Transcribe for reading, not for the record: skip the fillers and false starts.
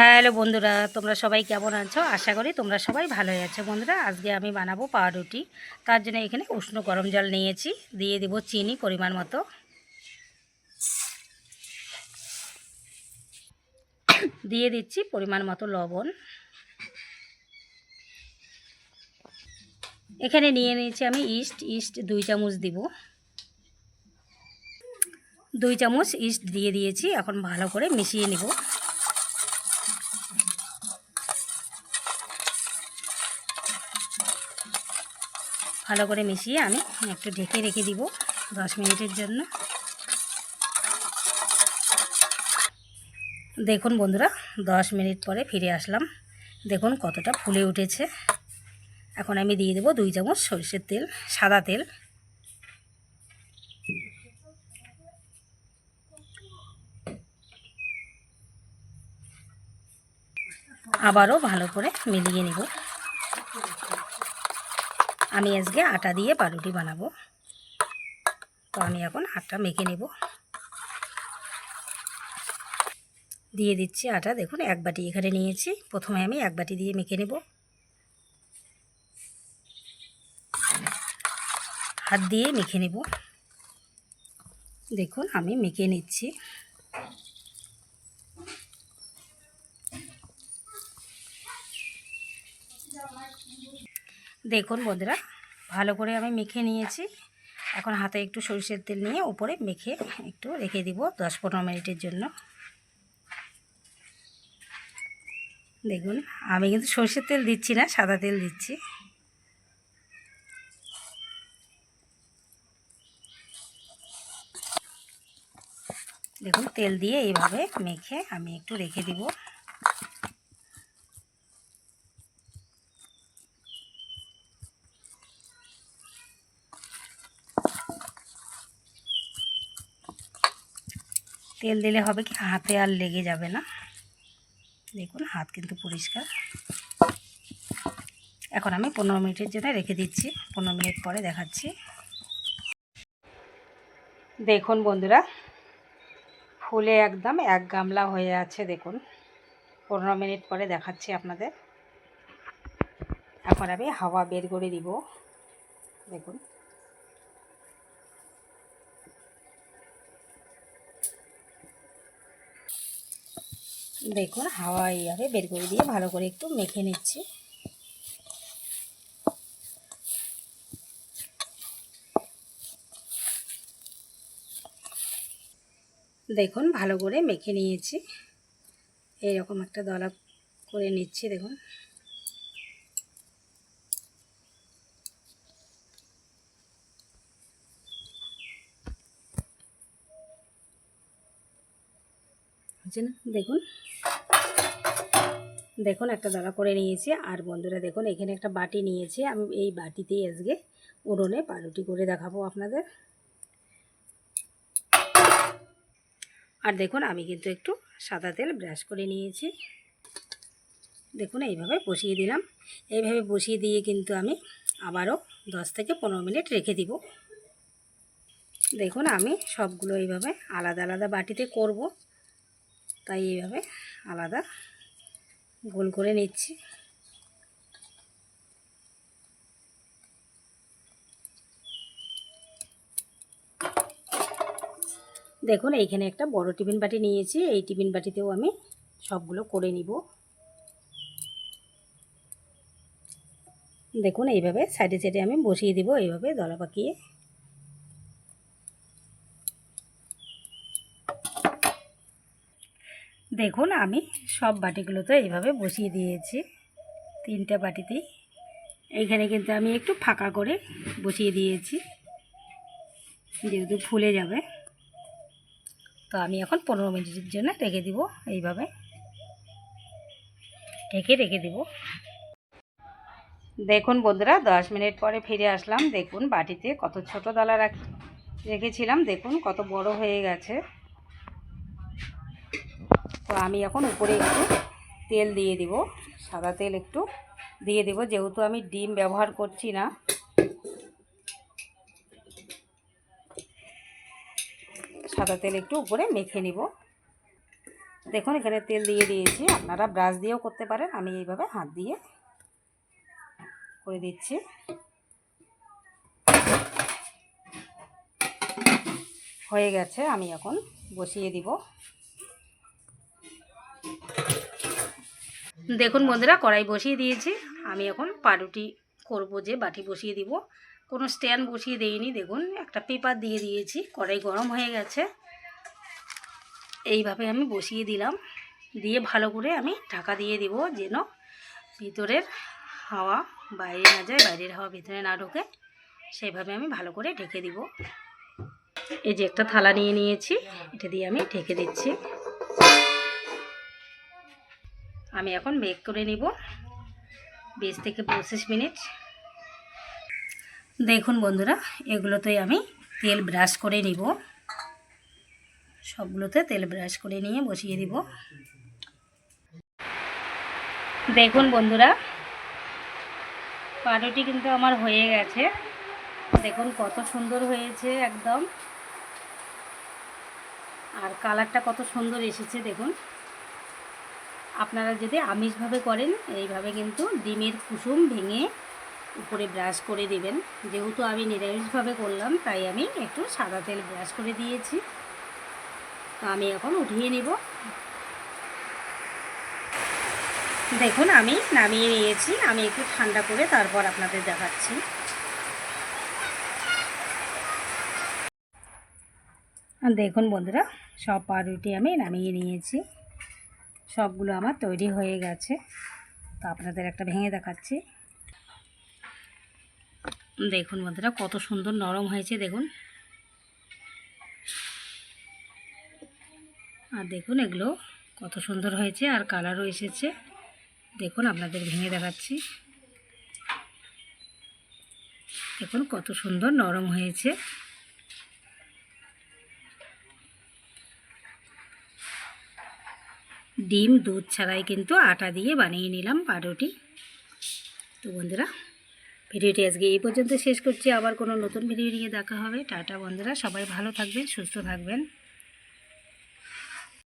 Hello বন্ধুরা, তোমরা সবাই কেমন আছো? আশা করি তোমরা সবাই ভালোই আছো। বন্ধুরা, আজকে আমি বানাবো পাউরুটি। তার জন্য এখানে উষ্ণ গরম জল নিয়েছি, দিয়ে দেব চিনি পরিমাণ মতো, দিয়ে দিচ্ছি পরিমাণ মতো লবণ। এখানে নিয়ে নিয়েছি আমি ইস্ট 2 চামচ দিব। 2 চামচ ইস্ট দিয়ে দিয়েছি। এখন ভালো করে মিশিয়ে নেব। ভালো করে মিশিয়ে আমি একটু ঢেকে রেখে দিব 10 মিনিটের জন্য। দেখুন বন্ধুরা, 10 মিনিট পরে ফিরে আসলাম। দেখুন কতটা ফুলে উঠেছে। এখন আমি দিয়ে দেব 2 চামচ সরষের তেল, সাদা তেল। আবারও ভালো করে মিলিয়ে নেব। আমি আজকে আটা দিয়ে পাউরুটি বানাবো, তো আমি এখন আটা মেখে নেব। দিয়ে দিচ্ছি আটা। দেখুন 1 বাটি এখানে নিয়েছি। প্রথমে আমি 1 বাটি দিয়ে মেখে নেব। হাত দিয়ে মেখে নেব। দেখুন আমি মেখে নিচ্ছি। দেখুন বন্ধুরা, ভালো করে আমি মেখে নিয়েছি। এখন হাতে একটু সরষের তেল নিয়ে উপরে মেখে একটু রেখে দিব 10-15 মিনিটের জন্য। দেখুন আমি কিন্তু সরষের তেল দিচ্ছি না, সাদা তেল দিচ্ছি। দেখুন তেল দিয়ে এইভাবে মেখে আমি একটু রেখে দিব। তেল দিলে হবে কি, হাতে আর লেগে যাবে না। দেখুন হাত কিন্তু পরিষ্কার। এখন আমি 15 মিনিটের জন্য রেখে দিচ্ছি। 15 মিনিট পরে দেখাচ্ছি। দেখুন বন্ধুরা, ফুলে একদম 1 গামলা হয়ে আছে। দেখুন 15 মিনিট পরে দেখাচ্ছি আপনাদের। এখন আমি হাওয়া বের করে দিব। দেখুন দেখুন হাওয়া এইভাবে বের করে দিয়ে ভালো করে একটু মেখে নিচ্ছি। দেখুন ভালো করে মেখে নিয়েছি। এইরকম একটা দলা করে নিচ্ছি। দেখুন হচ্ছে না? দেখুন দেখুন একটা দলা করে নিয়েছি। আর বন্ধুরা দেখুন এখানে একটা বাটি নিয়েছি। আমি এই বাটিতেই আজকে উনুনে পাউরুটি করে দেখাবো আপনাদের। আর দেখুন আমি কিন্তু একটু সাদা তেল ব্রাশ করে নিয়েছি। দেখুন এইভাবে বসিয়ে দিলাম। এইভাবে বসিয়ে দিয়ে কিন্তু আমি আবারও 10 থেকে 15 মিনিট রেখে দিব। দেখুন আমি সবগুলো এইভাবে আলাদা আলাদা বাটিতে করব, তাই এইভাবে আলাদা গোল করে নিচ্ছি। দেখুন এইখানে একটা বড় টিফিন বাটি নিয়েছি। এই টিফিন বাটিতেও আমি সবগুলো করে নিব। দেখুন এইভাবে সাইডে সাইডে আমি বসিয়ে দিব, এইভাবে দলা পাকিয়ে। দেখুন আমি সব বাটিগুলোতে এইভাবে বসিয়ে দিয়েছি, 3টা বাটিতেই। এইখানে কিন্তু আমি একটু ফাঁকা করে বসিয়ে দিয়েছি, যেহেতু ফুলে যাবে। তো আমি এখন 15 মিনিটের জন্য রেখে দিব। এইভাবে ঢেকে রেখে দিব। দেখুন বন্ধুরা 10 মিনিট পরে ফিরে আসলাম। দেখুন বাটিতে কত ছোট দালা রেখেছিলাম, দেখুন কত বড় হয়ে গেছে। তো আমি এখন উপরে একটু তেল দিয়ে দিব, সাদা তেল একটু দিয়ে দেব, যেহেতু আমি ডিম ব্যবহার করছি না। সাদা তেল একটু উপরে মেখে নিব। দেখুন এখানে তেল দিয়ে দিয়েছি, আপনারা ব্রাশ দিয়েও করতে পারেন, আমি এইভাবে হাত দিয়ে করে দিচ্ছি। হয়ে গেছে, আমি এখন বসিয়ে দিব। দেখুন বন্ধুরা, কড়াই বসিয়ে দিয়েছি। আমি এখন পাউরুটি করব, যে বাটি বসিয়ে দিব। কোনো স্ট্যান্ড বসিয়ে দেইনি, দেখুন একটা পেপার দিয়ে দিয়েছি। কড়াই গরম হয়ে গেছে, এইভাবে আমি বসিয়ে দিলাম। দিয়ে ভালো করে আমি ঢাকা দিয়ে দিব, যেন ভিতরের হাওয়া বাইরে না যায়, বাইরের হাওয়া ভিতরে না ঢোকে। সেইভাবে আমি ভালো করে ঢেকে দিব। এই যে একটা থালা নিয়ে নিয়েছি, এটা দিয়ে আমি ঢেকে দিচ্ছি। আমি এখন বেক করে নিব 20 থেকে 25 মিনিট। দেখুন বন্ধুরা, এগুলোতে আমি তেল ব্রাশ করে নিব। সবগুলোতে তেল ব্রাশ করে নিয়ে বসিয়ে দিব। দেখুন বন্ধুরা, পাউরুটি কিন্তু আমার হয়ে গেছে। দেখুন কত সুন্দর হয়েছে একদম, আর কালারটা কত সুন্দর এসেছে দেখুন। আপনারা যদি আমিষভাবে করেন, এইভাবে কিন্তু ডিমের কুসুম ভেঙে উপরে ব্রাশ করে দেবেন। যেহেতু আমি নিরামিষভাবে করলাম, তাই আমি একটু সাদা তেল ব্রাশ করে দিয়েছি। তো আমি এখন উঠিয়ে নিব। দেখুন আমি নামিয়ে নিয়েছি, আমি একটু ঠান্ডা করে তারপর আপনাদের দেখাচ্ছি। দেখুন বন্ধুরা, সব পাউরুটি আমি নামিয়ে নিয়েছি। সবগুলো আমার তৈরি হয়ে গেছে। তো আপনাদের একটা ভেঙে দেখাচ্ছি। দেখুন বন্ধুরা, কত সুন্দর নরম হয়েছে দেখুন। আর দেখুন এগুলো কত সুন্দর হয়েছে, আর কালারও এসেছে। দেখুন আপনাদের ভেঙে দেখাচ্ছি। দেখুন কত সুন্দর নরম হয়েছে। ডিম দুধ ছাড়াই কিন্তু আটা দিয়ে বানিয়ে নিলাম পাউরুটি। তো বন্ধুরা, ভিডিওটি আজকে এই পর্যন্ত শেষ করছি। আবার কোনো নতুন ভিডিও নিয়ে দেখা হবে। টাটা বন্ধুরা, সবাই ভালো থাকবেন, সুস্থ থাকবেন।